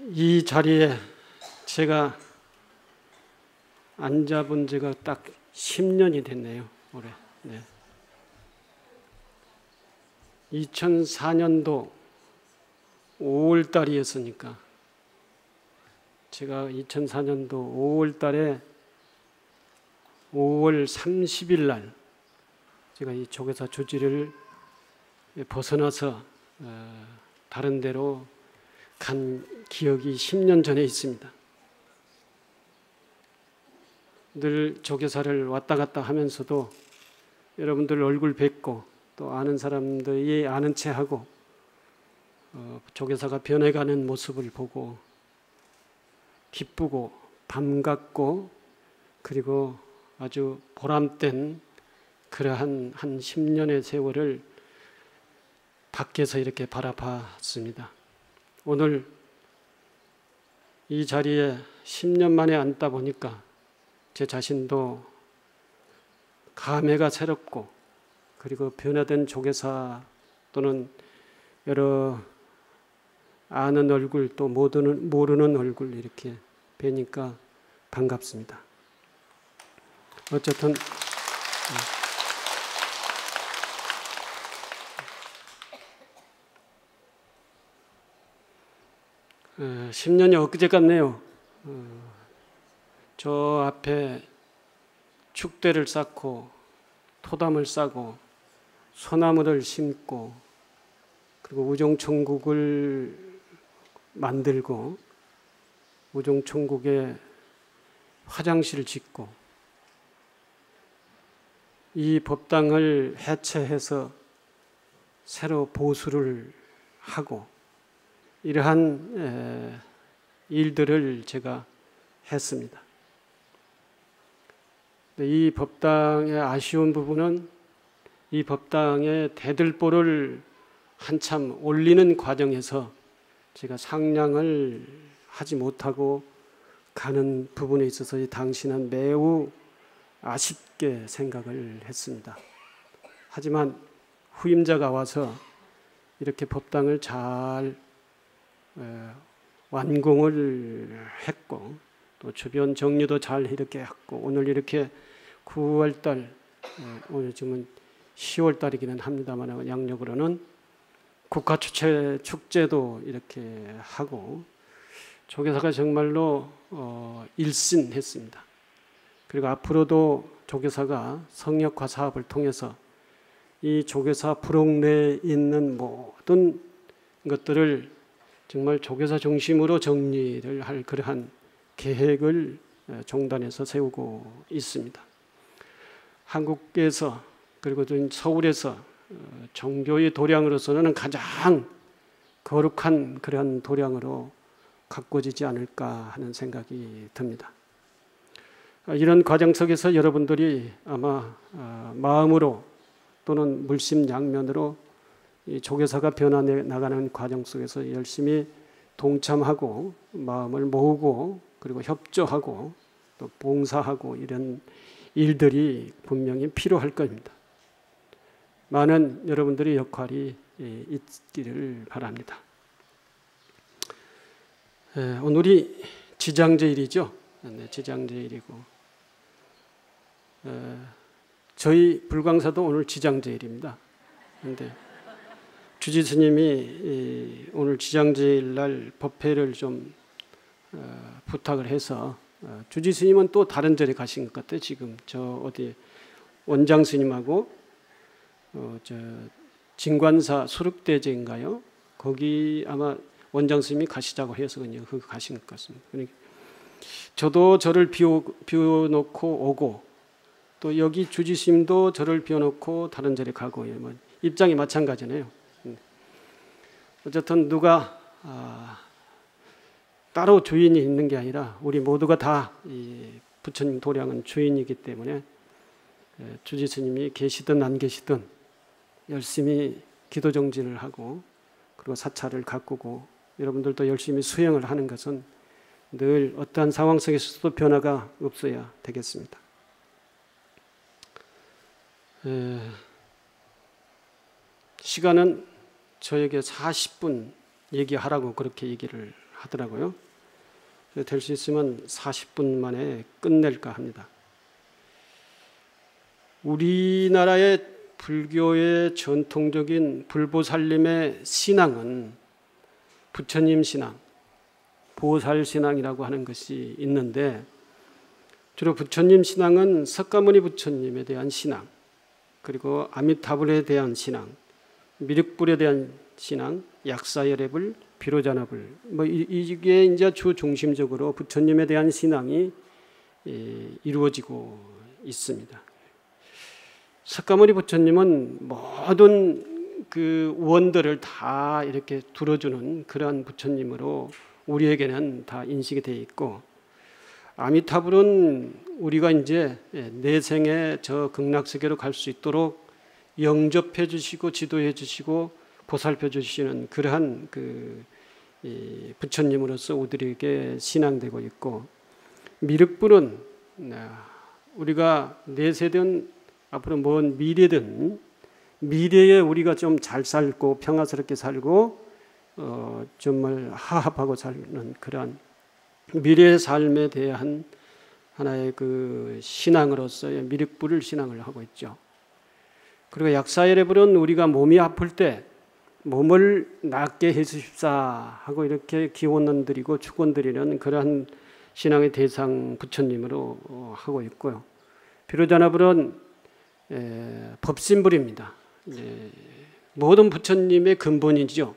이 자리에 제가 앉아본 지가 딱 10년이 됐네요. 올해. 네. 2004년도 5월 달이었으니까 제가 2004년도 5월 달에 5월 30일 날 제가 이 조계사 주지를 벗어나서 다른 데로 간 기억이 10년 전에 있습니다. 늘 조계사를 왔다 갔다 하면서도 여러분들 얼굴 뵙고 또 아는 사람들이 아는 체 하고 조계사가 변해가는 모습을 보고 기쁘고 반갑고 그리고 아주 보람된 그러한 한 10년의 세월을 밖에서 이렇게 바라봤습니다. 오늘 이 자리에 10년 만에 앉다 보니까 제 자신도 감회가 새롭고 그리고 변화된 조계사 또는 여러 아는 얼굴 또 모르는 얼굴 이렇게 뵈니까 반갑습니다. 어쨌든 10년이 엊그제 같네요. 저 앞에 축대를 쌓고 토담을 싸고 소나무를 심고 그리고 우종천국을 만들고 우종천국에 화장실을 짓고 이 법당을 해체해서 새로 보수를 하고 이러한 일들을 제가 했습니다. 이 법당의 아쉬운 부분은 이 법당의 대들보를 한참 올리는 과정에서 제가 상량을 하지 못하고 가는 부분에 있어서 당시는 매우 아쉽게 생각을 했습니다. 하지만 후임자가 와서 이렇게 법당을 잘 완공을 했고 또 주변 정리도 잘 이렇게 했고 오늘 이렇게 9월달 오늘 지금은 10월달이기는 합니다만 양력으로는 국가축제도 이렇게 하고 조계사가 정말로 일신했습니다. 그리고 앞으로도 조계사가 성역화 사업을 통해서 이 조계사 부록 내에 있는 모든 것들을 정말 조계사 중심으로 정리를 할 그러한 계획을 종단에서 세우고 있습니다. 한국에서 그리고 서울에서 종교의 도량으로서는 가장 거룩한 그런 도량으로 가꿔지지 않을까 하는 생각이 듭니다. 이런 과정 속에서 여러분들이 아마 마음으로 또는 물심양면으로 이 조계사가 변화해 나가는 과정 속에서 열심히 동참하고 마음을 모으고 그리고 협조하고 또 봉사하고 이런 일들이 분명히 필요할 겁니다. 많은 여러분들의 역할이 있기를 바랍니다. 오늘이 지장제일이죠. 네, 지장제일이고 저희 불광사도 오늘 지장제일입니다. 그런데 주지 스님이 오늘 지장제일 날 법회를 좀 부탁을 해서 주지 스님은 또 다른 절에 가신 것 같아요. 지금 저 어디 원장 스님하고 저 진관사 수륵대제인가요? 거기 아마 원장 스님이 가시자고 해서 그냥 거기 가신 것 같습니다. 그러니까 저도 저를 비워놓고 오고 또 여기 주지 스님도 저를 비워놓고 다른 절에 가고 입장이 마찬가지네요. 어쨌든 누가 따로 주인이 있는 게 아니라 우리 모두가 다 이 부처님 도량은 주인이기 때문에 주지 스님이 계시든 안 계시든 열심히 기도 정진을 하고 그리고 사찰을 가꾸고 여러분들도 열심히 수행을 하는 것은 늘 어떠한 상황 속에서도 변화가 없어야 되겠습니다. 시간은 저에게 40분 얘기하라고 그렇게 얘기를 하더라고요. 될 수 있으면 40분 만에 끝낼까 합니다. 우리나라의 불교의 전통적인 불보살님의 신앙은 부처님 신앙, 보살 신앙이라고 하는 것이 있는데, 주로 부처님 신앙은 석가모니 부처님에 대한 신앙, 그리고 아미타불에 대한 신앙, 미륵불에 대한 신앙, 약사열애불, 비로자나불, 이게 이제 주 중심적으로 부처님에 대한 신앙이 이루어지고 있습니다. 석가모니 부처님은 모든 그 원들을 다 이렇게 들어주는 그러한 부처님으로 우리에게는 다 인식이 되어 있고, 아미타불은 우리가 이제 내생에 저 극락세계로 갈 수 있도록 영접해 주시고 지도해 주시고 보살펴 주시는 그러한 그 부처님으로서 우리에게 신앙되고 있고, 미륵불은 우리가 내세든 앞으로 먼 미래든 미래에 우리가 좀 잘 살고 평화스럽게 살고 정말 화합하고 사는 그러한 미래의 삶에 대한 하나의 그 신앙으로서의 미륵불을 신앙을 하고 있죠. 그리고 약사열애불은 우리가 몸이 아플 때 몸을 낫게 해주십사 하고 이렇게 기원을 드리고 축원 드리는 그러한 신앙의 대상 부처님으로 하고 있고요. 비로자나불은 법신불입니다. 모든 부처님의 근본이죠.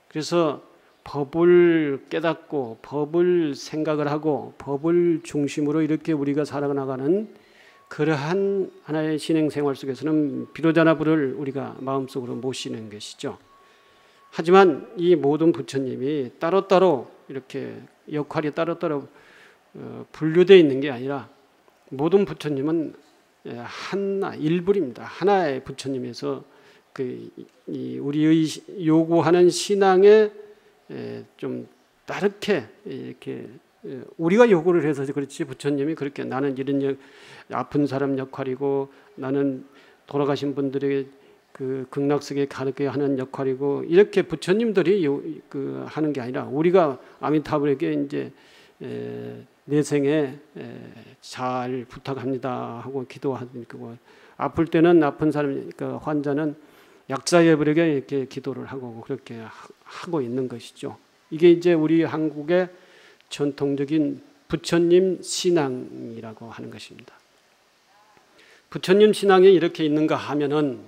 그래서 법을 깨닫고 법을 생각을 하고 법을 중심으로 이렇게 우리가 살아나가는 그러한 하나의 신행생활 속에서는 비로자나불을 우리가 마음속으로 모시는 것이죠. 하지만 이 모든 부처님이 따로따로 이렇게 역할이 따로따로 분류되어 있는 게 아니라 모든 부처님은 일불입니다. 하나의 부처님에서 우리의 요구하는 신앙에 좀 다르게 이렇게 우리가 요구를 해서 그렇지, 부처님이 그렇게 나는 이런 아픈 사람 역할이고 나는 돌아가신 분들에게 그 극락세계에 가게 하는 역할이고 이렇게 부처님들이 하는 게 아니라 우리가 아미타불에게 이제 내생에 잘 부탁합니다 하고 기도하는 거고, 아플 때는 아픈 사람, 그러니까 환자는 약사열애불에게 이렇게 기도를 하고 그렇게 하고 있는 것이죠. 이게 이제 우리 한국의 전통적인 부처님 신앙이라고 하는 것입니다. 부처님 신앙이 이렇게 있는가 하면은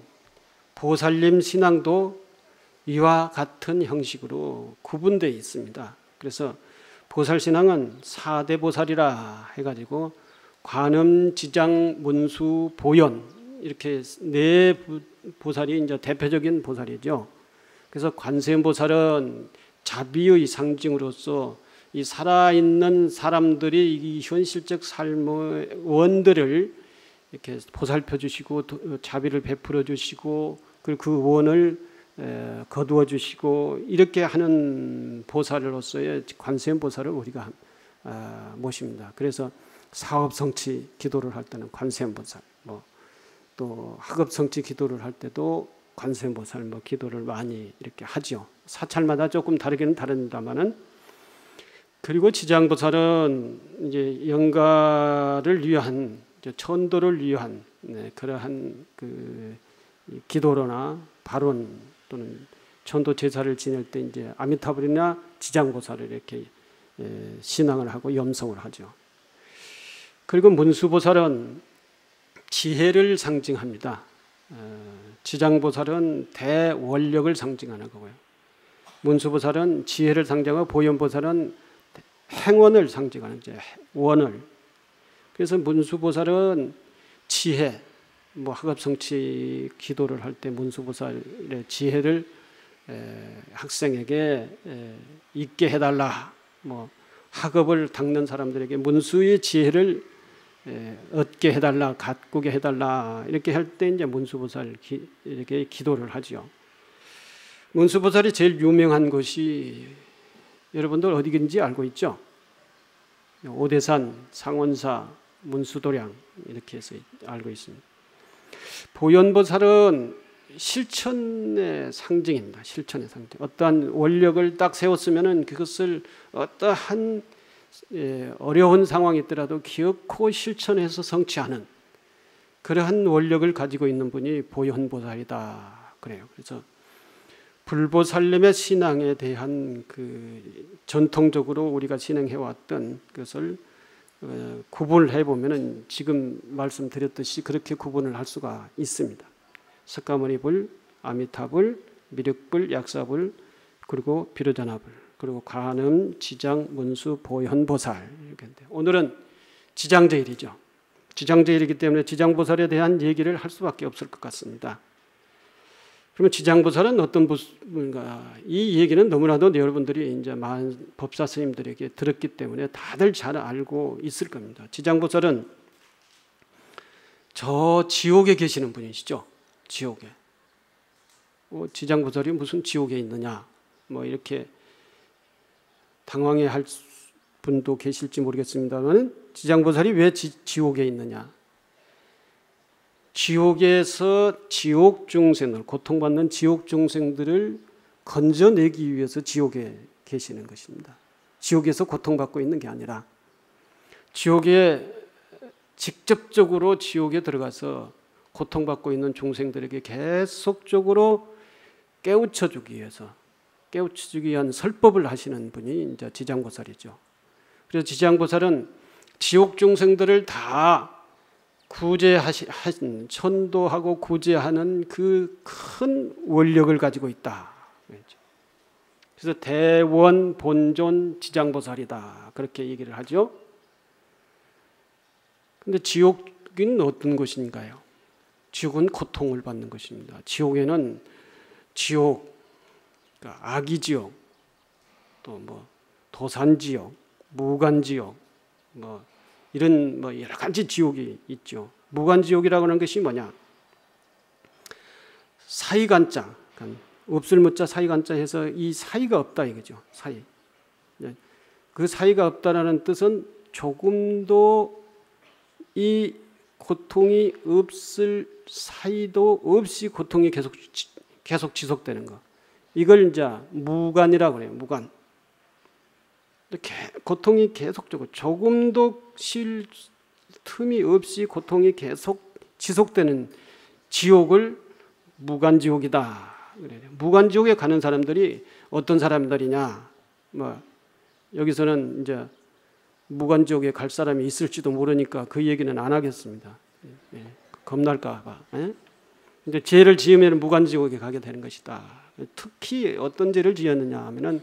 보살님 신앙도 이와 같은 형식으로 구분되어 있습니다. 그래서 보살 신앙은 4대 보살이라 해가지고 관음, 지장, 문수, 보현 이렇게 네 보살이 이제 대표적인 보살이죠. 그래서 관세음보살은 자비의 상징으로서 이 살아있는 사람들이 이 현실적 삶의 원들을 이렇게 보살펴 주시고 자비를 베풀어 주시고 그리고 그 원을 거두어 주시고 이렇게 하는 보살로서의 관세음보살을 우리가 모십니다. 그래서 사업성취 기도를 할 때는 관세음보살, 또 학업성취 기도를 할 때도 관세음보살 기도를 많이 이렇게 하죠. 사찰마다 조금 다르기는 다릅니다만은. 그리고 지장보살은 이제 영가를 위한, 천도를 위한 그러한 그 기도로나 발언 또는 천도 제사를 지낼 때 이제 아미타불이나 지장보살을 이렇게 신앙을 하고 염송을 하죠. 그리고 문수보살은 지혜를 상징합니다. 지장보살은 대원력을 상징하는 거고요. 문수보살은 지혜를 상징하고 보현보살은 행원을 상징하는 원을. 그래서 문수보살은 지혜, 학업성취 기도를 할 때 문수보살의 지혜를 학생에게 있게 해달라, 학업을 닦는 사람들에게 문수의 지혜를 얻게 해달라, 가꾸게 해달라 이렇게 할 때 이제 문수보살 이렇게 기도를 하죠. 문수보살이 제일 유명한 곳이 여러분들 어디인지 알고 있죠? 오대산, 상원사, 문수도량 이렇게 해서 알고 있습니다. 보현보살은 실천의 상징입니다. 실천의 상징. 어떠한 원력을 딱 세웠으면은 그것을 어떠한 어려운 상황이 있더라도 기어코 실천해서 성취하는 그러한 원력을 가지고 있는 분이 보현보살이다. 그래요. 그래서 불보살님의 신앙에 대한 그 전통적으로 우리가 진행해왔던 것을 구분을 해보면은 지금 말씀드렸듯이 그렇게 구분을 할 수가 있습니다. 석가모니불, 아미타불, 미륵불, 약사불, 그리고 비로자나불, 그리고 관음, 지장, 문수, 보현보살. 오늘은 지장제일이죠. 지장제일이기 때문에 지장보살에 대한 얘기를 할 수밖에 없을 것 같습니다. 그러면 지장보살은 어떤 분인가? 이 얘기는 너무나도 여러분들이 이제 많은 법사 스님들에게 들었기 때문에 다들 잘 알고 있을 겁니다. 지장보살은 저 지옥에 계시는 분이시죠. 지옥에. 지장보살이 무슨 지옥에 있느냐? 뭐 이렇게 당황해할 분도 계실지 모르겠습니다만 지장보살이 왜 지옥에 있느냐? 지옥에서 지옥 중생들, 고통받는 지옥 중생들을 건져내기 위해서 지옥에 계시는 것입니다. 지옥에서 고통받고 있는 게 아니라 지옥에 직접적으로 지옥에 들어가서 고통받고 있는 중생들에게 계속적으로 깨우쳐주기 위해서 깨우쳐주기 위한 설법을 하시는 분이 이제 지장보살이죠. 그래서 지장보살은 지옥 중생들을 다 구제하신 천도하고 구제하는 그 큰 원력을 가지고 있다. 그래서 대원 본존 지장보살이다. 그렇게 얘기를 하죠. 근데 지옥은 어떤 곳인가요? 지옥은 고통을 받는 것입니다. 지옥에는 지옥, 그러니까 악의지옥, 또 뭐 도산지옥, 무간지옥, 뭐 이런 뭐 여러 가지 지옥이 있죠. 무간지옥이라고 하는 것이 뭐냐? 사이간자, 그러니까 없을 무자 사이간자 해서 이 사이가 없다 이거죠. 사이. 그 사이가 없다라는 뜻은 조금도 이 고통이 없을 사이도 없이 고통이 계속 지속되는 거. 이걸 이제 무간이라고 그래요. 무간. 고통이 계속적으로 조금도 쉴 틈이 없이 고통이 계속 지속되는 지옥을 무간지옥이다. 무간지옥에 가는 사람들이 어떤 사람들이냐? 뭐 여기서는 이제 무간지옥에 갈 사람이 있을지도 모르니까 그 얘기는 안 하겠습니다. 겁날까 봐. 근데 죄를 지으면 무간지옥에 가게 되는 것이다. 특히 어떤 죄를 지었느냐 하면은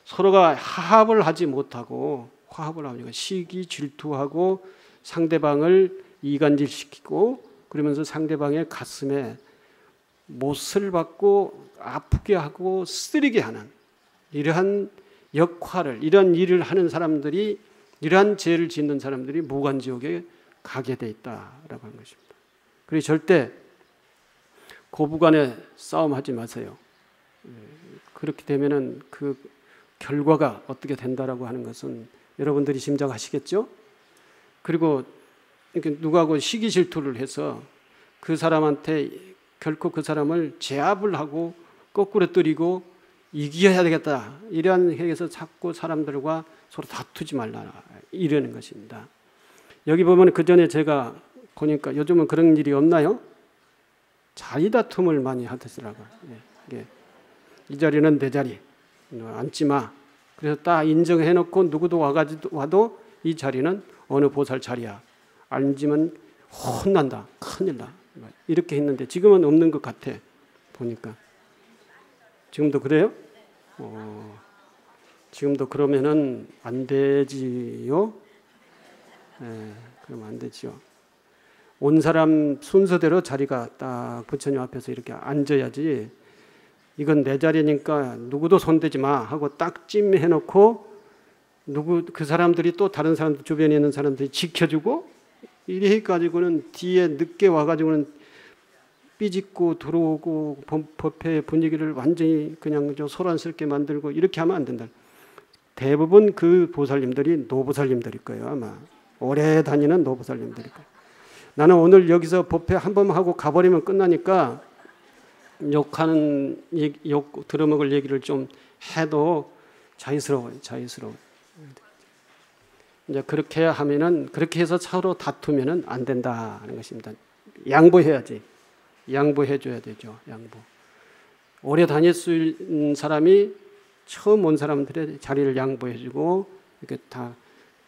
서로가 화합을 하지 못하고 화합을 하니까 시기 질투하고 상대방을 이간질시키고 그러면서 상대방의 가슴에 못을 받고 아프게 하고 쓰리게 하는 이러한 역할을 이러한 일을 하는 사람들이 이러한 죄를 짓는 사람들이 무간지옥에 가게 돼 있다라고 하는 것입니다. 그래서 절대 고부간에 싸움하지 마세요. 그렇게 되면은 그 결과가 어떻게 된다라고 하는 것은 여러분들이 짐작하시겠죠? 그리고 이렇게 누구하고 시기 질투를 해서 그 사람한테 결코 그 사람을 제압을 하고 거꾸로 때리고 이겨야 되겠다 이러한 해서 자꾸 사람들과 서로 다투지 말라 이러는 것입니다. 여기 보면 그 전에 제가 보니까 요즘은 그런 일이 없나요? 자리 다툼을 많이 하더라고요. 이 자리는 내 자리. 앉지 마. 그래서 딱 인정해놓고 누구도 와도 이 자리는 어느 보살 자리야. 앉으면 혼난다. 큰일 나. 이렇게 했는데 지금은 없는 것 같아. 보니까. 지금도 그래요? 지금도 그러면은 안 되지요? 그러면 안 되지요. 온 사람 순서대로 자리가 딱 부처님 앞에서 이렇게 앉아야지. 이건 내 자리니까 누구도 손대지 마 하고 딱 찜해놓고 그 사람들이 또 다른 사람들 주변에 있는 사람들이 지켜주고 이래 가지고는 뒤에 늦게 와가지고는 삐짓고 들어오고 법회 분위기를 완전히 그냥 소란스럽게 만들고 이렇게 하면 안 된다. 대부분 그 보살님들이 노보살님들일 거예요. 아마 오래 다니는 노보살님들일 거예요. 나는 오늘 여기서 법회 한 번 하고 가버리면 끝나니까 욕하는 욕 들어먹을 얘기를 좀 해도 자유스러워요. 이제 그렇게 하면은, 그렇게 해서 서로 다투면은 안 된다는 것입니다. 양보해야지. 양보해줘야 되죠. 양보. 오래 다닐 수 있는 사람이 처음 온 사람들의 자리를 양보해주고 이렇게 다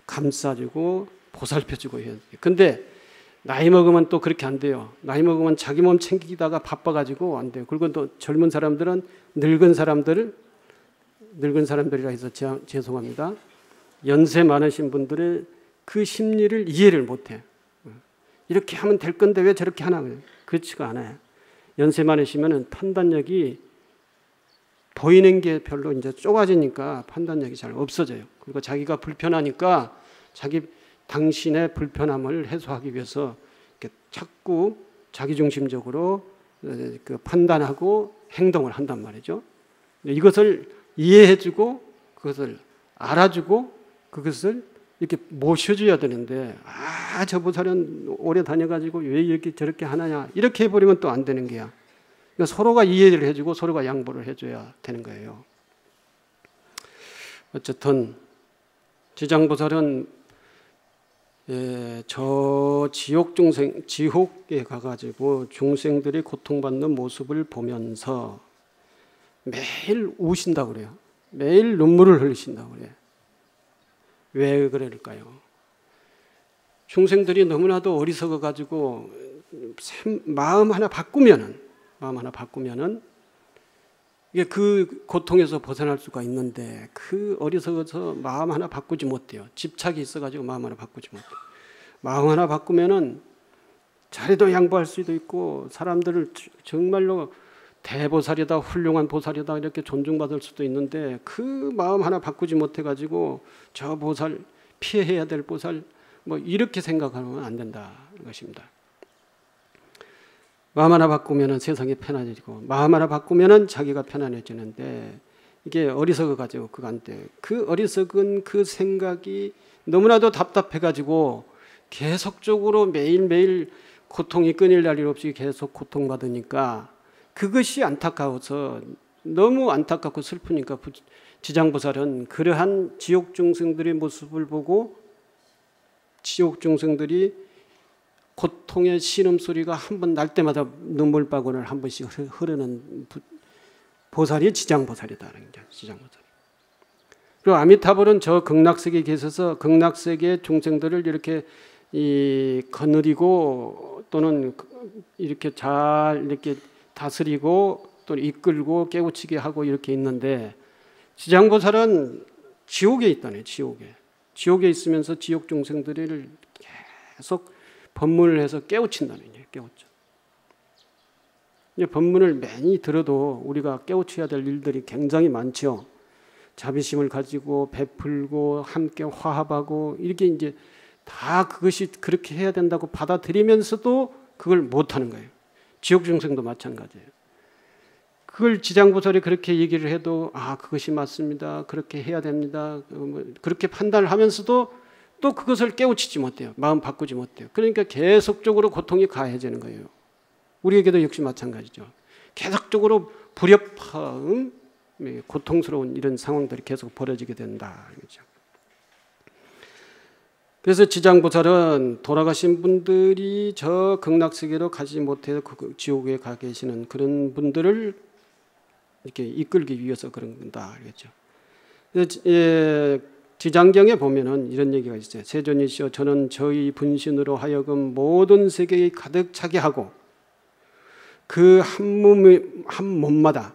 감싸주고 보살펴주고 해야 돼요. 근데 나이 먹으면 또 그렇게 안 돼요. 나이 먹으면 자기 몸 챙기다가 바빠가지고 안 돼요. 그리고 또 젊은 사람들은 늙은 사람들이라 해서 죄송합니다. 연세 많으신 분들의 그 심리를 이해를 못해. 이렇게 하면 될 건데 왜 저렇게 하나? 그렇지가 않아요. 연세 많으시면 판단력이 보이는 게 별로 이제 좁아지니까 판단력이 잘 없어져요. 그리고 자기가 불편하니까 당신의 불편함을 해소하기 위해서 이렇게 자꾸 자기중심적으로 그 판단하고 행동을 한단 말이죠. 이것을 이해해주고 그것을 알아주고 그것을 이렇게 모셔줘야 되는데, 저 보살은 오래 다녀가지고 왜 이렇게 저렇게 하느냐, 이렇게 해버리면 또 안 되는 거야. 그러니까 서로가 이해를 해주고 서로가 양보를 해줘야 되는 거예요. 어쨌든 지장보살은 저 지옥에 가가지고 중생들이 고통받는 모습을 보면서 매일 우신다고 그래요. 매일 눈물을 흘리신다고 그래요. 왜 그럴까요? 중생들이 너무나도 어리석어 가지고 마음 하나 바꾸면은 이게 그 고통에서 벗어날 수가 있는데, 그 어리석어서 마음 하나 바꾸지 못해요. 집착이 있어가지고 마음 하나 바꾸지 못해요. 마음 하나 바꾸면은 자리도 양보할 수도 있고 사람들을 정말로 대보살이다, 훌륭한 보살이다 이렇게 존중받을 수도 있는데, 그 마음 하나 바꾸지 못해가지고 저 보살, 피해야 될 보살 뭐 이렇게 생각하면 안 된다는 것입니다. 마음 하나 바꾸면 세상이 편안해지고 마음 하나 바꾸면 자기가 편안해지는데, 이게 어리석어가지고 그거 안 돼. 그 어리석은 그 생각이 너무나도 답답해가지고 계속적으로 매일매일 고통이 끊일 날이 없이 계속 고통받으니까 그것이 안타까워서, 너무 안타깝고 슬프니까 지장보살은 그러한 지옥 중생들의 모습을 보고, 지옥 중생들이 고통의 신음소리가 한 번 날 때마다 눈물바구니를 한 번씩 흐르는 보살이 지장보살이다는 거죠. 지장보살. 그리고 아미타불은 저 극락세계에 계셔서 극락세계의 중생들을 이렇게 거느리고 또는 이렇게 잘 이렇게 다스리고 또 이끌고 깨우치게 하고 이렇게 있는데, 지장보살은 지옥에 있다네. 지옥에 있으면서 지옥 중생들을 계속 법문을 해서 깨우친다는 얘기예요. 깨우쳐. 법문을 많이 들어도 우리가 깨우쳐야 될 일들이 굉장히 많죠. 자비심을 가지고 베풀고 함께 화합하고 이렇게 이제 다 그것이 그렇게 해야 된다고 받아들이면서도 그걸 못하는 거예요. 지옥 중생도 마찬가지예요. 그걸 지장보살이 그렇게 얘기를 해도 그것이 맞습니다, 그렇게 해야 됩니다, 그렇게 판단을 하면서도 또 그것을 깨우치지 못해요. 마음 바꾸지 못해요. 그러니까 계속적으로 고통이 가해지는 거예요. 우리에게도 역시 마찬가지죠. 계속적으로 불협화음, 고통스러운 이런 상황들이 계속 벌어지게 된다. 그렇죠? 그래서 지장보살은 돌아가신 분들이 저 극락세계로 가지 못해서 그 지옥에 가 계시는 그런 분들을 이렇게 이끌기 위해서 그런 건다. 그렇죠? 지장경에 보면은 이런 얘기가 있어요. 세존이시여, 저는 저희 분신으로 하여금 모든 세계에 가득 차게 하고 그 한 몸마다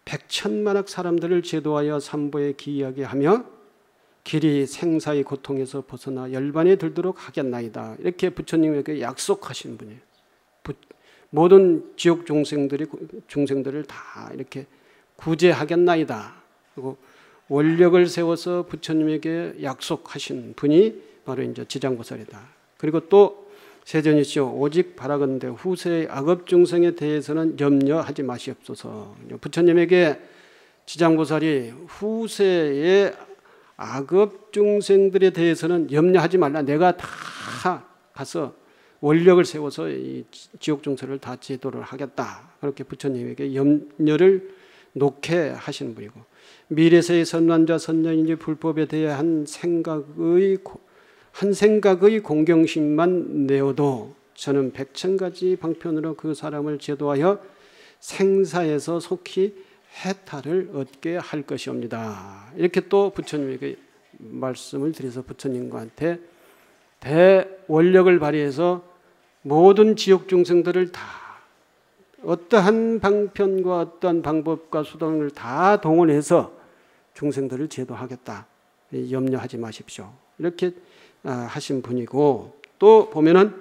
백천만억 사람들을 제도하여 삼보에 기이하게 하며 길이 생사의 고통에서 벗어나 열반에 들도록 하겠나이다. 이렇게 부처님에게 약속하신 분이에요. 모든 지옥 중생들을 다 이렇게 구제하겠나이다. 그리고 원력을 세워서 부처님에게 약속하신 분이 바로 이제 지장보살이다. 그리고 또 세존이시여, 오직 바라건대 후세의 악업 중생에 대해서는 염려하지 마시옵소서. 부처님에게 지장보살이 후세의 악업 중생들에 대해서는 염려하지 말라. 내가 다 가서 원력을 세워서 이 지옥 중생을 다 제도를 하겠다. 그렇게 부처님에게 염려를 놓게 하시는 분이고, 미래세의 선왕자 선녀인지 불법에 대한 생각의 공경심만 내어도 저는 백천가지 방편으로 그 사람을 제도하여 생사에서 속히 해탈을 얻게 할 것이옵니다. 이렇게 또 부처님에게 말씀을 드려서 부처님과한테 대원력을 발휘해서 모든 지옥 중생들을 다 어떠한 방편과 어떠한 방법과 수단을 다 동원해서 중생들을 제도하겠다. 염려하지 마십시오. 이렇게 하신 분이고, 또 보면은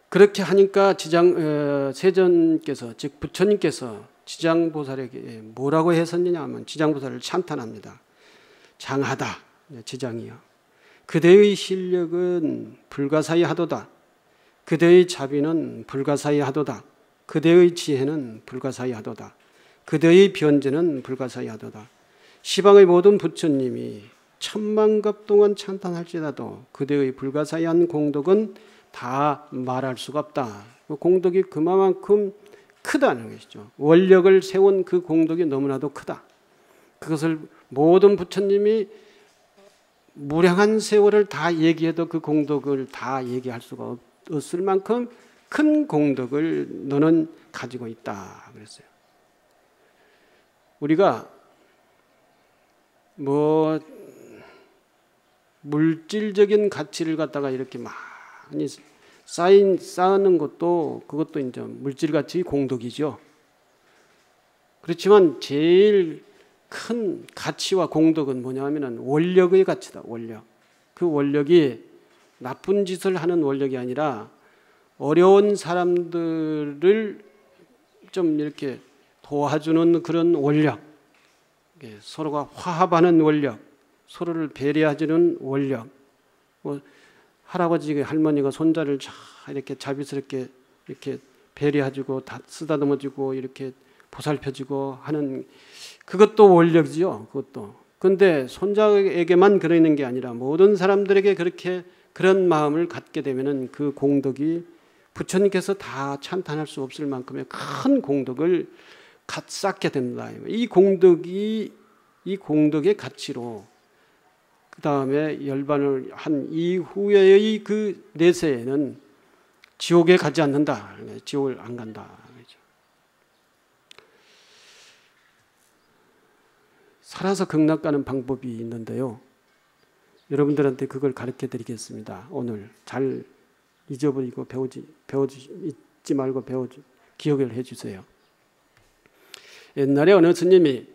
그렇게 하니까 세존께서, 즉 부처님께서 지장보살에게 뭐라고 했었느냐 하면 지장보살을 찬탄합니다. 장하다, 지장이요. 그대의 실력은 불가사의하도다. 그대의 자비는 불가사의하도다. 그대의 지혜는 불가사의하도다. 그대의 변제는 불가사의하도다. 시방의 모든 부처님이 천만갑 동안 찬탄할지라도 그대의 불가사의한 공덕은 다 말할 수가 없다. 공덕이 그만큼 크다는 것이죠. 원력을 세운 그 공덕이 너무나도 크다. 그것을 모든 부처님이 무량한 세월을 다 얘기해도 그 공덕을 다 얘기할 수가 없을 만큼 큰 공덕을 너는 가지고 있다 그랬어요. 우리가 뭐 물질적인 가치를 갖다가 이렇게 많이 쌓는 것도, 그것도 이제 물질가치 공덕이죠. 그렇지만 제일 큰 가치와 공덕은 뭐냐 하면은 원력의 가치다. 원력. 그 원력이 나쁜 짓을 하는 원력이 아니라 어려운 사람들을 좀 이렇게 도와주는 그런 원력, 서로가 화합하는 원력, 서로를 배려해주는 원력. 뭐 할아버지 할머니가 손자를 이렇게 자비스럽게 이렇게 배려해주고 다 쓰다듬어주고 이렇게 보살펴주고 하는, 그것도 원력이죠. 그것도. 그런데 손자에게만 그러는 게 아니라 모든 사람들에게 그렇게 그런 마음을 갖게 되면은 그 공덕이 부처님께서 다 찬탄할 수 없을 만큼의 큰 공덕을 쌓게 된다. 이 공덕의 가치로 그 다음에 열반을 한 이후의 그 내세에는 지옥에 가지 않는다. 지옥을 안 간다. 살아서 극락 가는 방법이 있는데요. 여러분들한테 그걸 가르쳐 드리겠습니다. 오늘 잘 잊어버리고 잊지 말고 기억을 해 주세요. 옛날에 어느 스님이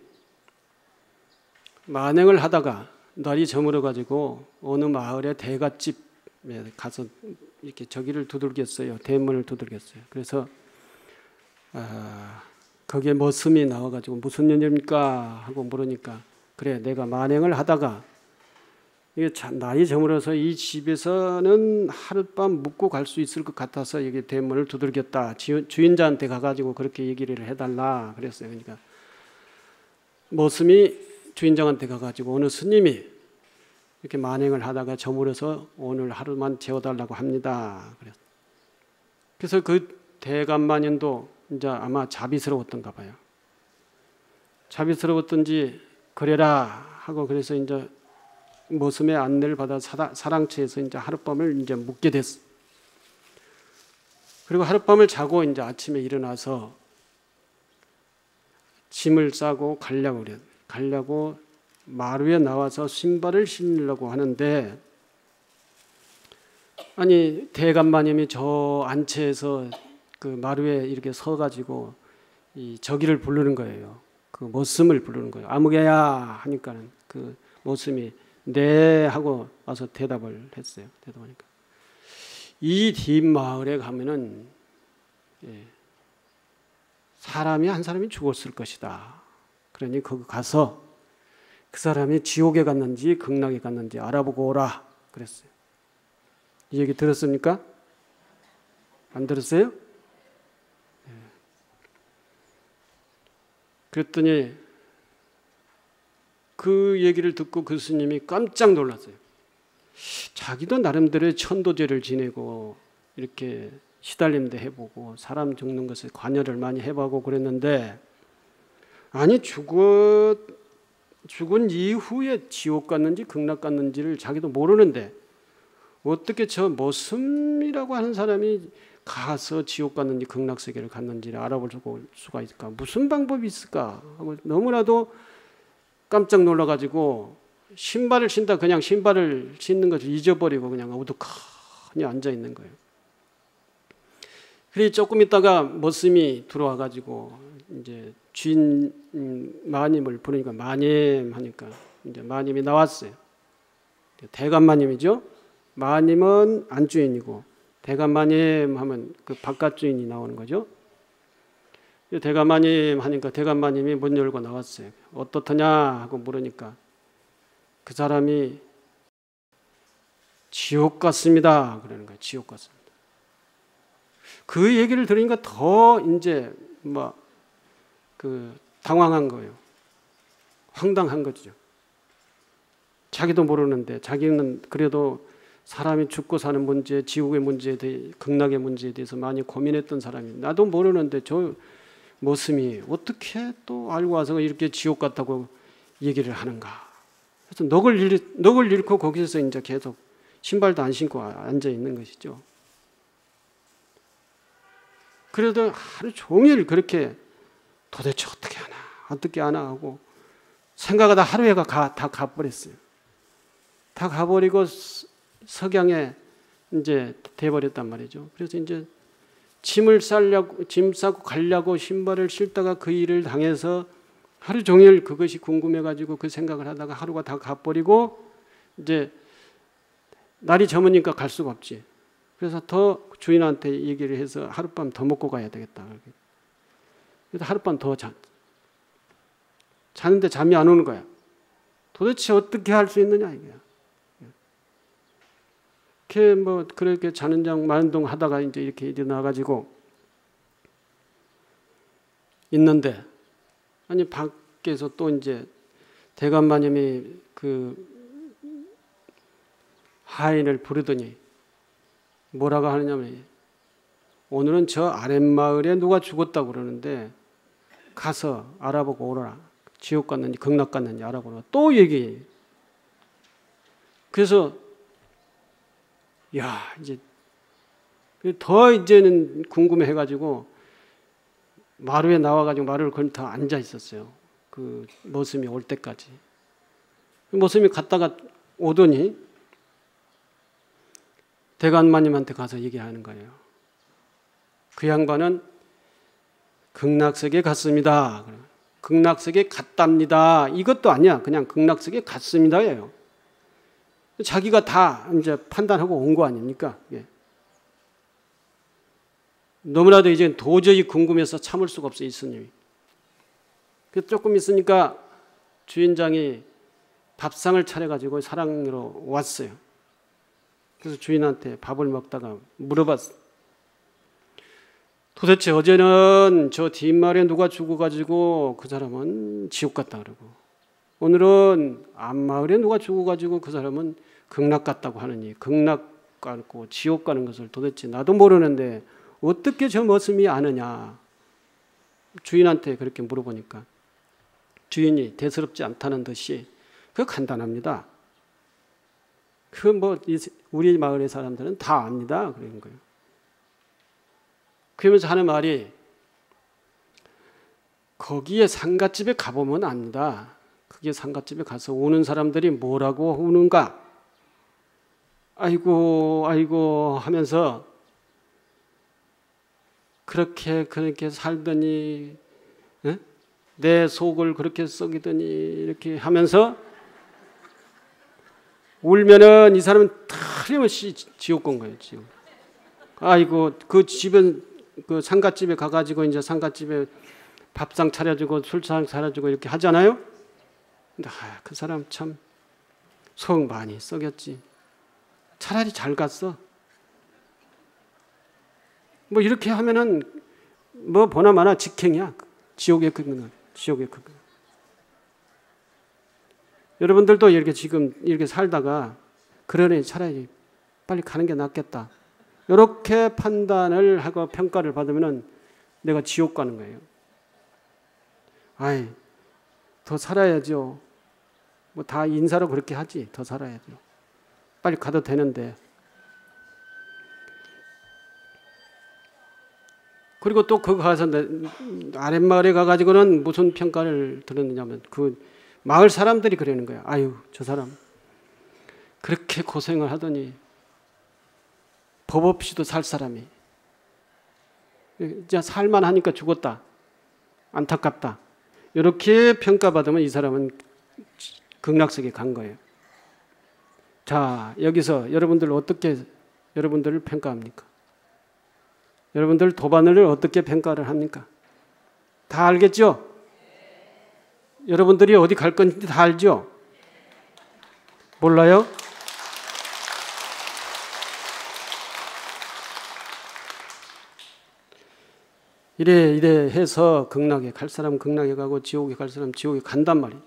만행을 하다가 날이 저물어 가지고 어느 마을의 대갓집에 가서 이렇게 저기를 두들겼어요. 대문을 두들겼어요. 그래서 거기에 머슴이 나와 가지고 무슨 일입니까 하고 물으니까, 그래 내가 만행을 하다가 이게 날이 저물어서 이 집에서는 하룻밤 묵고 갈 수 있을 것 같아서 여기 대문을 두들겼다. 주인자한테 가가지고 그렇게 얘기를 해달라 그랬어요. 그러니까 머슴이 주인장한테 가가지고 어느 스님이 이렇게 만행을 하다가 저물어서 오늘 하루만 재워달라고 합니다. 그래서 그 대감만연도 이제 아마 자비스러웠던가 봐요. 자비스러웠던지 그래라 하고, 그래서 이제 머슴의 안내를 받아 사랑채에서 이제 하룻밤을 이제 묵게 됐어. 그리고 하룻밤을 자고 이제 아침에 일어나서 짐을 싸고 가려고 마루에 나와서 신발을 신으려고 하는데, 아니 대감마님이 저 안채에서 그 마루에 이렇게 서가지고 이 저기를 부르는 거예요. 그 머슴을 부르는 거예요. 아무개야 하니까는 그 머슴이 네 하고 와서 대답을 했어요. 대답하니까 이 뒷마을에 가면은 사람이 한 사람이 죽었을 것이다. 그러니 거기 가서 그 사람이 지옥에 갔는지 극락에 갔는지 알아보고 오라 그랬어요. 이 얘기 들었습니까? 안 들었어요? 그랬더니 그 얘기를 듣고 그 스님이 깜짝 놀랐어요. 자기도 나름대로의 천도제를 지내고 이렇게 시달림도 해보고 사람 죽는 것에 관여를 많이 해보고 그랬는데, 아니 죽은 이후에 지옥 갔는지 극락 갔는지를 자기도 모르는데 어떻게 저 모습이라고 하는 사람이 가서 지옥 갔는지 극락 세계를 갔는지를 알아볼 수가 있을까? 무슨 방법이 있을까? 하고 너무나도 깜짝 놀라가지고 신발을 신다 그냥 신발을 신는 것을 잊어버리고 그냥 어둑하니 앉아 있는 거예요. 그리 조금 있다가 머슴이 들어와가지고 이제 주인 마님을 부르니까 마님 하니까 이제 마님이 나왔어요. 대감 마님이죠. 마님은 안주인이고 대감 마님 하면 그 바깥 주인이 나오는 거죠. 대감 마님 하니까 대감 마님이 문 열고 나왔어요. 어떻더냐 하고 물으니까 그 사람이 지옥 같습니다 그러는 거예요. 지옥 같습니다. 그 얘기를 들으니까 더 이제 당황한 거예요. 황당한 거죠. 자기도 모르는데 자기는 그래도 사람이 죽고 사는 문제, 지옥의 문제에 대해, 극락의 문제에 대해서 많이 고민했던 사람이, 나도 모르는데 저 모습이 어떻게 또 알고 와서 이렇게 지옥 같다고 얘기를 하는가. 그래서 넋을 잃고 거기서 이제 계속 신발도 안 신고 앉아 있는 것이죠. 그래도 하루 종일 그렇게 도대체 어떻게 하나 하고 생각하다 하루에가 다 가버렸어요. 다 가버리고 석양에 이제 돼버렸단 말이죠. 그래서 이제 짐 싸고 가려고 신발을 신다가 그 일을 당해서 하루 종일 그것이 궁금해가지고 그 생각을 하다가 하루가 다 가버리고 이제 날이 저무니까 갈 수가 없지. 그래서 더 주인한테 얘기를 해서 하룻밤 더 먹고 가야 되겠다. 그래서 하룻밤 더 자는데 잠이 안 오는 거야. 도대체 어떻게 할 수 있느냐 이거야. 그렇게 자는 장 만동 하다가 이제 이렇게 일어나가지고 있는데, 아니 밖에서 또 이제 대감마님이 그 하인을 부르더니 뭐라고 하느냐면, 오늘은 저 아랫마을에 누가 죽었다고 그러는데 가서 알아보고 오너라. 지옥 갔는지 극락 갔는지 알아보라. 또 얘기해. 그래서 이제 더 이제는 궁금해가지고 마루에 나와가지고 마루를 걸터 앉아 있었어요. 그 모습이 올 때까지. 모습이 갔다가 오더니 대감마님한테 가서 얘기하는 거예요. 그 양반은 극락세계 갔습니다. 극락세계 갔답니다. 이것도 아니야. 그냥 극락세계 갔습니다예요. 자기가 다 이제 판단하고 온 거 아닙니까? 예. 너무나도 이제 도저히 궁금해서 참을 수가 없어요, 이 스님이. 그래서 조금 있으니까 주인장이 밥상을 차려가지고 사랑으로 왔어요. 그래서 주인한테 밥을 먹다가 물어봤어. 도대체 어제는 저 뒷마을에 누가 죽어가지고 그 사람은 지옥 갔다 그러고, 오늘은 앞마을에 누가 죽어가지고 그 사람은 극락 갔다고 하느니, 극락 가고 지옥 가는 것을 도대체 나도 모르는데 어떻게 저 모습이 아느냐. 주인한테 그렇게 물어보니까 주인이 대수롭지 않다는 듯이 그거 간단합니다. 그 우리 마을의 사람들은 다 압니다. 그런 거예요. 그러면서 하는 말이, 거기에 상갓집에 가보면 압니다. 그게 상갓집에 가서 우는 사람들이 뭐라고 우는가? 아이고 하면서 그렇게 살더니, 내 속을 그렇게 썩이더니 이렇게 하면서 울면은 이 사람은 틀림없이 지옥 간 거예요. 지옥. 아이고 그 집은 그 상갓집에 가가지고 이제 상갓집에 밥상 차려주고 술상 차려주고 이렇게 하잖아요. 근데 그 사람 참 속 많이 썩였지. 차라리 잘 갔어. 이렇게 하면은 보나마나 직행이야. 지옥의 극은. 지옥의 극은. 여러분들도 이렇게 지금 이렇게 살다가 그러니 차라리 빨리 가는 게 낫겠다. 이렇게 판단을 하고 평가를 받으면 내가 지옥 가는 거예요. 아이, 더 살아야죠. 뭐 다 인사로 그렇게 하지. 더 살아야죠. 빨리 가도 되는데. 그리고 또 거기 가서 아랫마을에 가가지고는 무슨 평가를 들었느냐면 그 마을 사람들이 그러는 거야. 아유, 저 사람 그렇게 고생을 하더니 법 없이도 살 사람이 이제 살만하니까 죽었다. 안타깝다. 이렇게 평가받으면 이 사람은 극락세계에 간 거예요. 자, 여기서 여러분들 어떻게 여러분들을 평가합니까? 여러분들 도바늘을 어떻게 평가를 합니까? 다 알겠죠? 여러분들이 어디 갈 건지 다 알죠? 몰라요? 이래 해서 극락에 갈 사람 극락에 가고 지옥에 갈 사람 지옥에 간단 말이에요.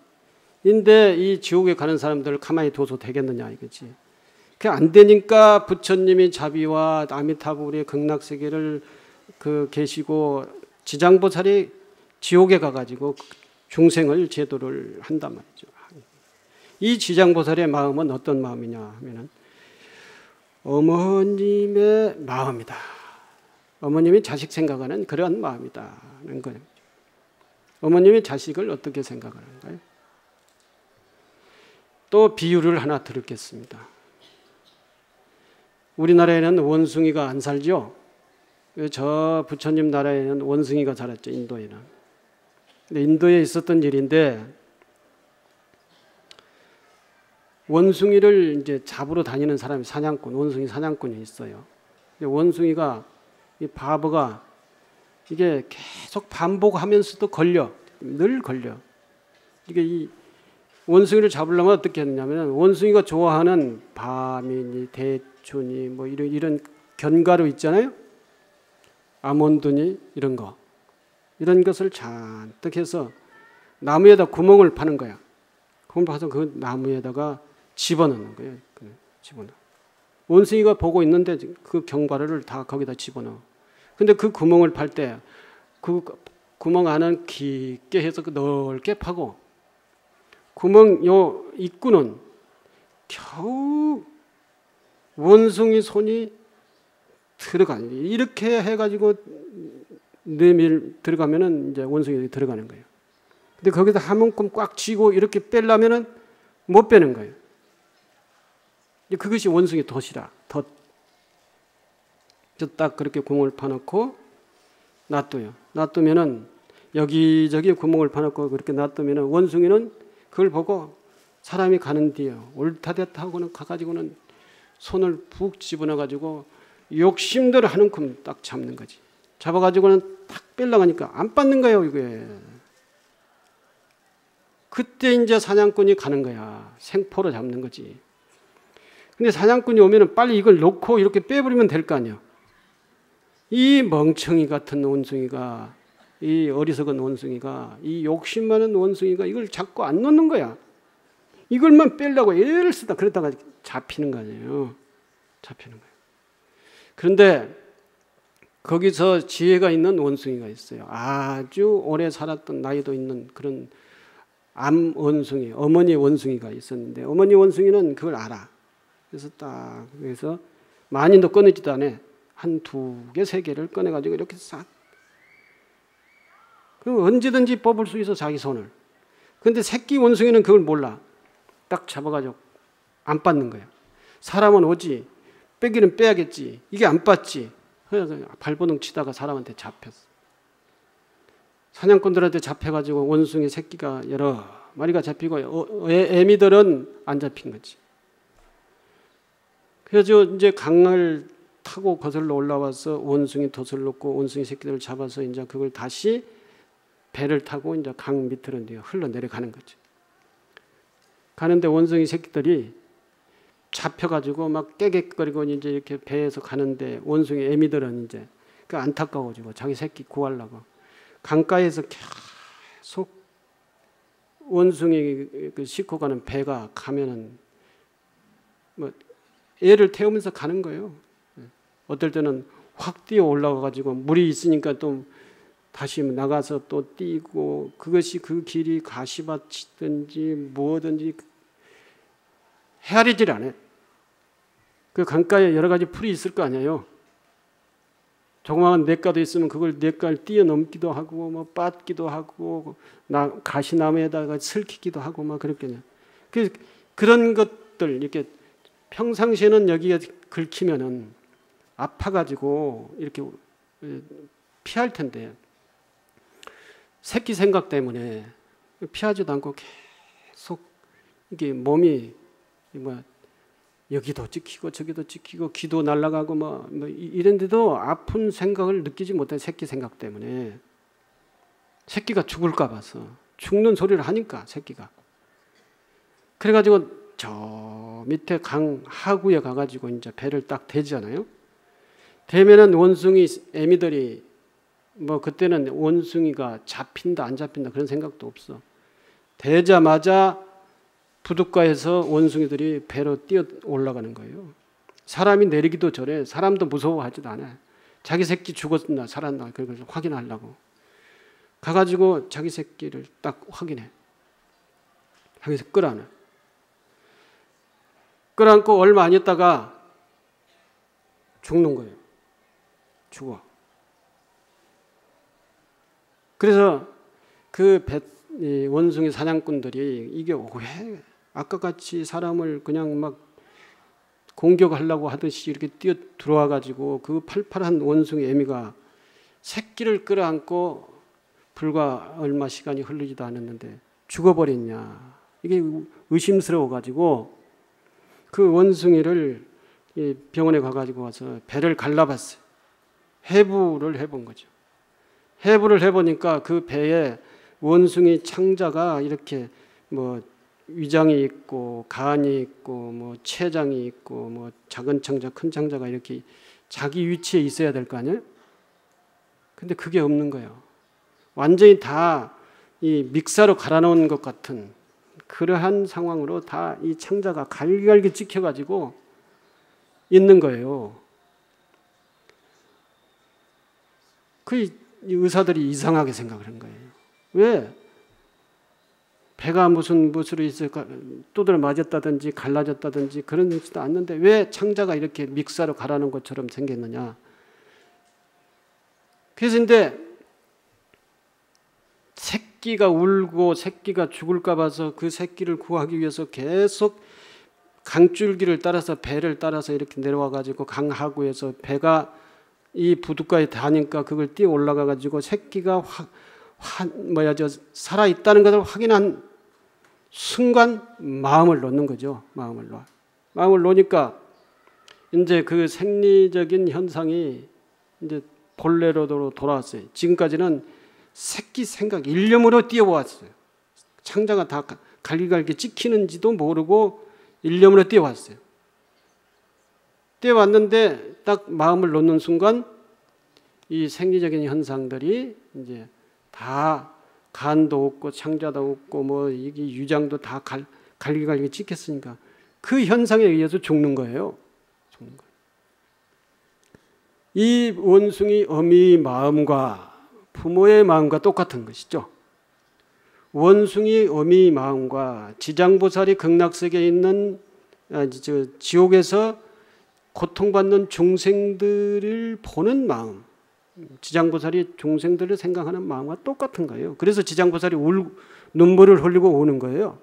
근데 이 지옥에 가는 사람들을 가만히 둬서 되겠느냐 이거지. 그게 안 되니까 부처님이 자비와 아미타불의 극락세계를 계시고 지장보살이 지옥에 가가지고 중생을 제도를 한단 말이죠. 이 지장보살의 마음은 어떤 마음이냐 하면은 어머님의 마음이다. 어머님이 자식 생각하는 그런 마음이다는 거예요. 어머님이 자식을 어떻게 생각하는가요? 또 비유를 하나 드리겠습니다. 우리나라에는 원숭이가 안 살죠? 저 부처님 나라에는 원숭이가 살았죠, 인도에는. 근데 인도에 있었던 일인데 원숭이를 이제 잡으러 다니는 사람이 원숭이 사냥꾼이 있어요. 근데 원숭이가 이 바보가 이게 계속 반복하면서도 늘 걸려. 이게 이 원숭이를 잡으려면 어떻게 했냐면 원숭이가 좋아하는 밤이니 대추니 뭐 이런 견과류 있잖아요. 아몬드니 이런 거. 이런 것을 잔뜩 해서 나무에다 구멍을 파는 거야. 구멍을 파서 그 나무에다가 집어넣는 거예요. 집어넣어. 원숭이가 보고 있는데 그 견과류를 다 거기다 집어넣어. 근데 그 구멍을 팔 때 그 구멍 안은 깊게 해서 넓게 파고 구멍 요 입구는 겨우 원숭이 손이 들어가는 이렇게 해가지고 내밀 들어가면은 이제 원숭이가 들어가는 거예요. 근데 거기다 한 움큼 꽉 쥐고 이렇게 빼려면은 못 빼는 거예요. 그것이 원숭이 덫이라. 덫. 딱 그렇게 구멍을 파놓고 놔둬요. 놔두면은 여기저기 구멍을 파놓고 그렇게 놔두면은 원숭이는 그걸 보고 사람이 가는 뒤에 옳다됐다 하고는 가가지고는 손을 푹 집어넣어가지고 욕심대로 한 움큼 딱 잡는 거지. 잡아가지고는 딱 빼려고 하니까 안 받는 거예요, 이게. 그때 이제 사냥꾼이 가는 거야. 생포로 잡는 거지. 근데 사냥꾼이 오면은 빨리 이걸 놓고 이렇게 빼버리면 될 거 아니야. 이 멍청이 같은 원숭이가, 이 어리석은 원숭이가, 이 욕심 많은 원숭이가 이걸 자꾸 안 놓는 거야. 이걸만 빼려고 애를 쓰다 그러다가 잡히는 거 아니에요. 잡히는 거예요. 그런데 거기서 지혜가 있는 원숭이가 있어요. 아주 오래 살았던 나이도 있는 그런 암 원숭이, 어머니 원숭이가 있었는데 어머니 원숭이는 그걸 알아. 그래서 딱 그래서 많이도 꺼내지도 않아. 한 2개, 3개를 꺼내가지고 이렇게 싹. 그럼 언제든지 뽑을 수 있어 자기 손을. 그런데 새끼 원숭이는 그걸 몰라. 딱 잡아가지고 안 받는 거야. 사람은 오지. 빼기는 빼야겠지. 이게 안 받지. 그래서 발버둥 치다가 사람한테 잡혔어. 사냥꾼들한테 잡혀가지고 원숭이 새끼가 여러 마리가 잡히고 애미들은 안 잡힌 거지. 그래서 이제 강을 타고 거슬러 올라와서 원숭이 덫을 놓고 원숭이 새끼들을 잡아서 이제 그걸 다시 배를 타고 이제 강 밑으로 흘러 내려가는 거죠. 가는데 원숭이 새끼들이 잡혀가지고 막 깨객거리고 이제 이렇게 배에서 가는데 원숭이 애미들은 이제 그 안타까워지고 자기 새끼 구하려고 강가에서 계속 원숭이 그 싣고 가는 배가 가면은 뭐 애를 태우면서 가는 거예요. 어떨 때는 확 뛰어 올라가가지고 물이 있으니까 또 다시 나가서 또 뛰고, 그것이 그 길이 가시밭이든지 뭐든지 헤아리질 않아요. 그 강가에 여러 가지 풀이 있을 거 아니에요. 조그마한 냇가도 있으면 그걸 냇가를 뛰어넘기도 하고 뭐 빻기도 하고 가시나무에다가 슬키기도 하고 막 그랬겠네요. 그런 것들 이렇게 평상시에는 여기가 긁히면은 아파가지고 이렇게 피할 텐데 새끼 생각 때문에 피하지도 않고 계속 이게 몸이 뭐 여기도 찍히고 저기도 찍히고 귀도 날아가고 뭐 이런데도 아픈 생각을 느끼지 못해. 새끼 생각 때문에. 새끼가 죽을까 봐서. 죽는 소리를 하니까 새끼가. 그래가지고 저 밑에 강 하구에 가가지고 이제 배를 딱 대잖아요. 대면은 원숭이 애미들이 뭐 그때는 원숭이가 잡힌다 안 잡힌다 그런 생각도 없어. 대자마자 부둣가에서 원숭이들이 배로 뛰어 올라가는 거예요. 사람이 내리기도 전에 사람도 무서워하지도 않아요. 자기 새끼 죽었나 살았나 그걸 확인하려고 가가지고 자기 새끼를 딱 확인해. 여기서 끌어안아. 끌어안고 얼마 안 있다가 죽는 거예요. 죽어. 그래서 그 원숭이 사냥꾼들이 이게 왜 아까같이 사람을 그냥 막 공격하려고 하듯이 이렇게 뛰어 들어와 가지고 그 팔팔한 원숭이 애미가 새끼를 끌어안고 불과 얼마 시간이 흐르지도 않았는데 죽어버렸냐. 이게 의심스러워 가지고 그 원숭이를 병원에 가가지고 와서 배를 갈라봤어요. 해부를 해본 거죠. 해부를 해보니까 그 배에 원숭이 창자가 이렇게 뭐 위장이 있고 간이 있고 뭐 췌장이 있고 뭐 작은 창자 큰 창자가 이렇게 자기 위치에 있어야 될 거 아니에요? 근데 그게 없는 거예요. 완전히 다 이 믹사로 갈아놓은 것 같은 그러한 상황으로 다 이 창자가 갈기갈기 찍혀가지고 있는 거예요. 그 의사들이 이상하게 생각을 한 거예요. 왜? 배가 무슨 무엇으로 있을까? 두드려 맞았다든지 갈라졌다든지 그런 짓도 않는데 왜 창자가 이렇게 믹사로 갈아놓은 것처럼 생겼느냐? 그래서 근데 새끼가 울고 새끼가 죽을까 봐서 그 새끼를 구하기 위해서 계속 강줄기를 따라서 배를 따라서 이렇게 내려와 가지고 강하구에서 배가 이 부둣가에 닿으니까 그걸 뛰어 올라가 가지고 새끼가 살아 있다는 것을 확인한 순간 마음을 놓는 거죠. 마음을 놓으니까 이제 그 생리적인 현상이 이제 본래로 돌아왔어요. 지금까지는 새끼 생각 일념으로 뛰어왔어요. 창자가 다 갈기갈기 찍히는지도 모르고 일념으로 뛰어왔어요. 뛰어왔는데 딱 마음을 놓는 순간 이 생리적인 현상들이 이제 다 간도 없고 창자도 없고 뭐 이게 유장도 다 갈기갈기 찍혔으니까 그 현상에 의해서 죽는 거예요. 죽는 거예요. 이 원숭이 어미의 마음과 부모의 마음과 똑같은 것이죠. 원숭이 어미의 마음과 지장보살이 극락세계에 있는 지옥에서 고통받는 중생들을 보는 마음, 지장보살이 중생들을 생각하는 마음과 똑같은 거예요. 그래서 지장보살이 눈물을 흘리고 우는 거예요.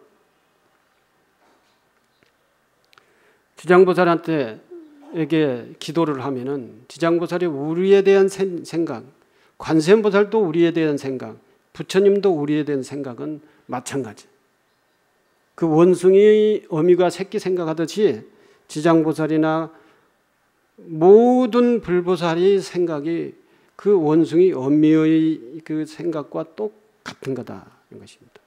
지장보살한테에게 기도를 하면은 지장보살이 우리에 대한 생각, 관세음보살도 우리에 대한 생각, 부처님도 우리에 대한 생각은 마찬가지. 그 원숭이 어미가 새끼 생각하듯이 지장보살이나 모든 불보살의 생각이 그 원숭이 어미의 그 생각과 똑같은 거다 이런 것입니다.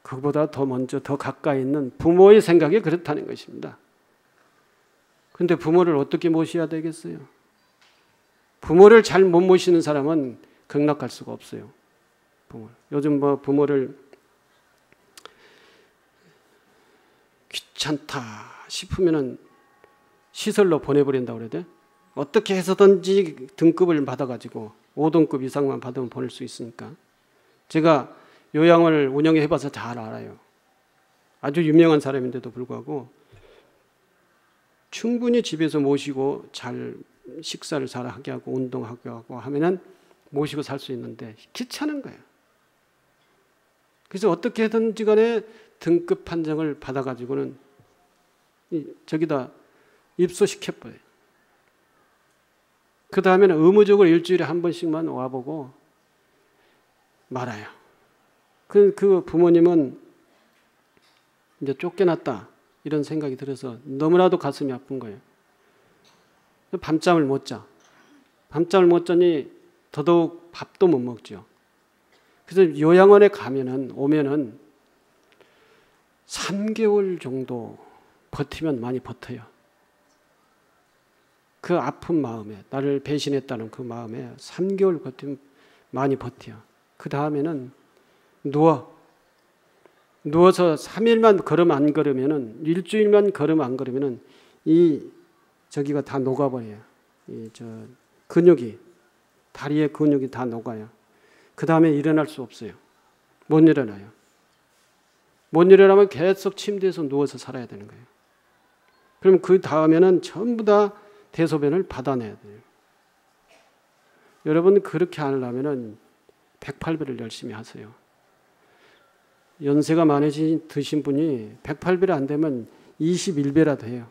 그보다 더 먼저 더 가까이 있는 부모의 생각이 그렇다는 것입니다. 그런데 부모를 어떻게 모셔야 되겠어요? 부모를 잘 못 모시는 사람은 극락갈 수가 없어요. 요즘 뭐 부모를 귀찮다 싶으면은 시설로 보내버린다고 그래야 돼. 어떻게 해서든지 등급을 받아가지고 5등급 이상만 받으면 보낼 수 있으니까. 제가 요양원을 운영해 봐서 잘 알아요. 아주 유명한 사람인데도 불구하고 충분히 집에서 모시고 잘 식사를 잘 하게 하고 운동하게 하고 하면은 모시고 살 수 있는데 귀찮은 거예요. 그래서 어떻게든지 간에 등급 판정을 받아가지고는 저기다 입소시켜버려요. 그 다음에는 의무적으로 일주일에 한 번씩만 와보고 말아요. 그 부모님은 이제 쫓겨났다 이런 생각이 들어서 너무나도 가슴이 아픈 거예요. 밤잠을 못 자. 밤잠을 못 자니 더더욱 밥도 못 먹죠. 그래서 요양원에 오면은 3개월 정도 버티면 많이 버텨요. 그 아픈 마음에, 나를 배신했다는 그 마음에 3개월 버티면 많이 버텨요. 그 다음에는 누워서 3일만 걸음 안 걸으면은, 일주일만 걸음 안 걸으면은 저기가 다 녹아버려요. 근육이, 다리의 근육이 다 녹아요. 그 다음에 일어날 수 없어요. 못 일어나요. 못 일어나면 계속 침대에서 누워서 살아야 되는 거예요. 그럼 그 다음에는 전부 다 대소변을 받아내야 돼요. 여러분 그렇게 하려면은 108배를 열심히 하세요. 연세가 많으신 분이 108배를 안 되면 21배라도 해요.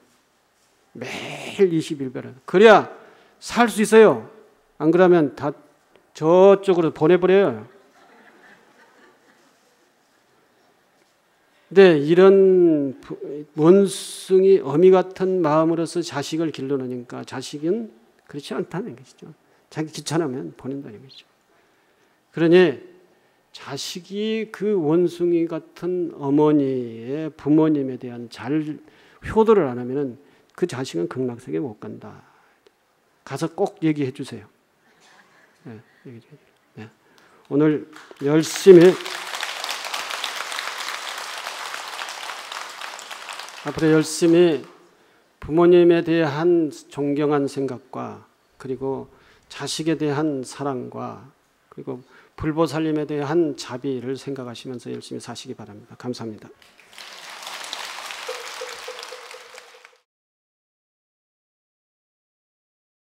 매일 21배라도. 그래야 살 수 있어요. 안 그러면 다 저쪽으로 보내버려요. 근데 이런 원숭이 어미 같은 마음으로서 자식을 길러놓으니까 자식은 그렇지 않다는 것이죠. 자기 귀찮으면 보낸다는 것이죠. 그러니 자식이 그 원숭이 같은 어머니의 부모님에 대한 잘 효도를 안 하면 그 자식은 극락세계 못 간다. 가서 꼭 얘기해 주세요. 네, 얘기해 주세요. 네. 오늘 앞으로 열심히 부모님에 대한 존경한 생각과 그리고 자식에 대한 사랑과 그리고 불보살님에 대한 자비를 생각하시면서 열심히 사시기 바랍니다. 감사합니다.